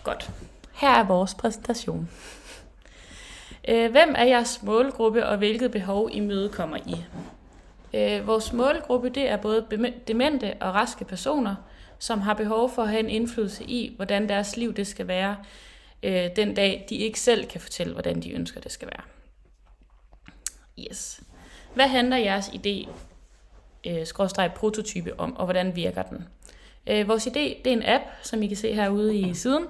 Godt. Her er vores præsentation. Hvem er jeres målgruppe, og hvilket behov imødekommer I? Vores målgruppe det er både demente og raske personer, som har behov for at have en indflydelse i, hvordan deres liv det skal være, den dag de ikke selv kan fortælle, hvordan de ønsker det skal være. Yes. Hvad handler jeres idé, prototype om, og hvordan virker den? Vores idé det er en app, som I kan se herude i siden.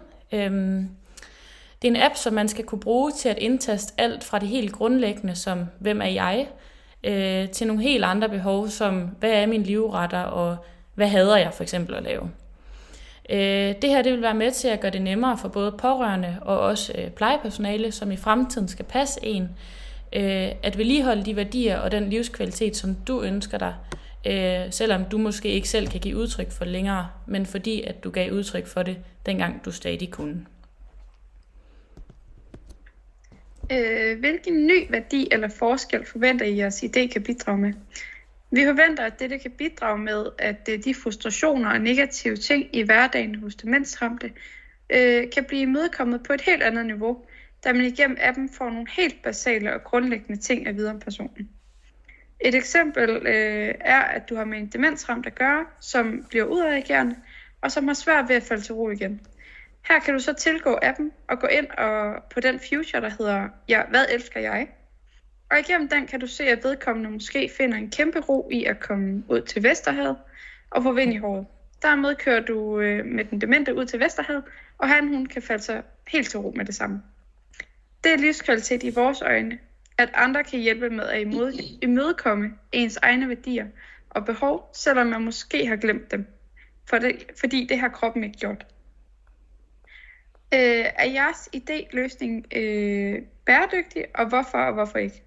Det er en app, som man skal kunne bruge til at indtaste alt fra det helt grundlæggende, som hvem er jeg, til nogle helt andre behov, som hvad er min livretter, og hvad hader jeg for eksempel at lave. Det her det vil være med til at gøre det nemmere for både pårørende og også plejepersonale, som i fremtiden skal passe en, at vedligeholde de værdier og den livskvalitet, som du ønsker dig, selvom du måske ikke selv kan give udtryk for længere, men fordi at du gav udtryk for det, dengang du stadig kunne. Hvilken ny værdi eller forskel forventer I, jeres idé kan bidrage med? Vi forventer, at dette kan bidrage med, at de frustrationer og negative ting i hverdagen hos demensramte kan blive imødekommet på et helt andet niveau, da man igennem appen får nogle helt basale og grundlæggende ting at vide om personen. Et eksempel er, at du har med en demensramt at gøre, som bliver udadreagerende, og som har svært ved at falde til ro igen. Her kan du så tilgå appen og gå ind på den future, der hedder Hvad elsker jeg? Og igennem den kan du se, at vedkommende måske finder en kæmpe ro i at komme ud til Vesterhavet og få vind i håret. Dermed kører du med den demente ud til Vesterhavet, og hun kan falde sig helt til ro med det samme. Det er livskvalitet i vores øjne, at andre kan hjælpe med at imødekomme ens egne værdier og behov, selvom man måske har glemt dem, fordi det har kroppen ikke gjort. Er jeres idé-løsning bæredygtig, og hvorfor ikke?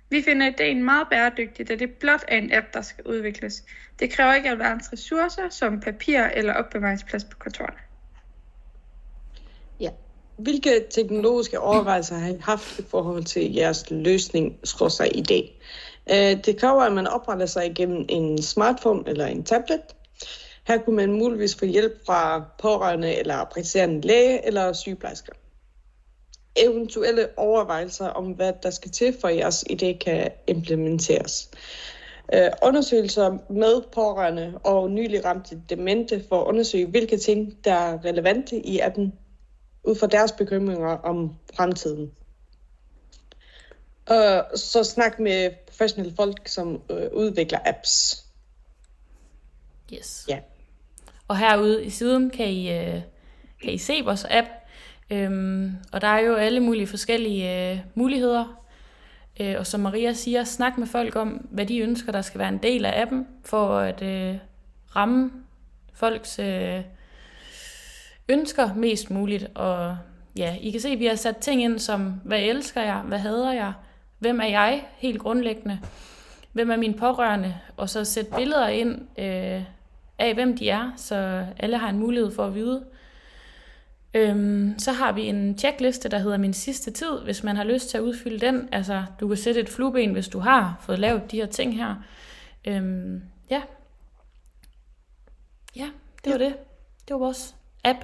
Vi finder idéen meget bæredygtig, da det blot er en app, der skal udvikles. Det kræver ikke alverdens ressourcer, som papir eller opbevaringsplads på kontorerne. Ja. Hvilke teknologiske overvejelser har I haft i forhold til jeres løsning/idé? Det kræver, at man opretter sig igennem en smartphone eller en tablet. Her kunne man muligvis få hjælp fra pårørende eller praktiserende læge eller sygeplejersker. Eventuelle overvejelser om, hvad der skal til, for at jeres idé kan implementeres. Undersøgelser med pårørende og nylig ramte demente for at undersøge, hvilke ting, der er relevante i appen, ud fra deres bekymringer om fremtiden. Så snak med professionelle folk, som udvikler apps. Yes. Ja. Og herude i siden kan I se vores app. Og der er jo alle mulige forskellige muligheder. Og som Maria siger, snak med folk om, hvad de ønsker, der skal være en del af appen, for at ramme folks ønsker mest muligt. Og ja, I kan se, at vi har sat ting ind som, hvad elsker jeg, hvad hader jeg, hvem er jeg, helt grundlæggende, hvem er mine pårørende, og så sætte billeder ind af, hvem de er, så alle har en mulighed for at vide. Så har vi en checkliste, der hedder Min sidste tid, hvis man har lyst til at udfylde den. Altså, du kan sætte et flueben, hvis du har fået lavet de her ting her. Ja, det var det. Det var vores app.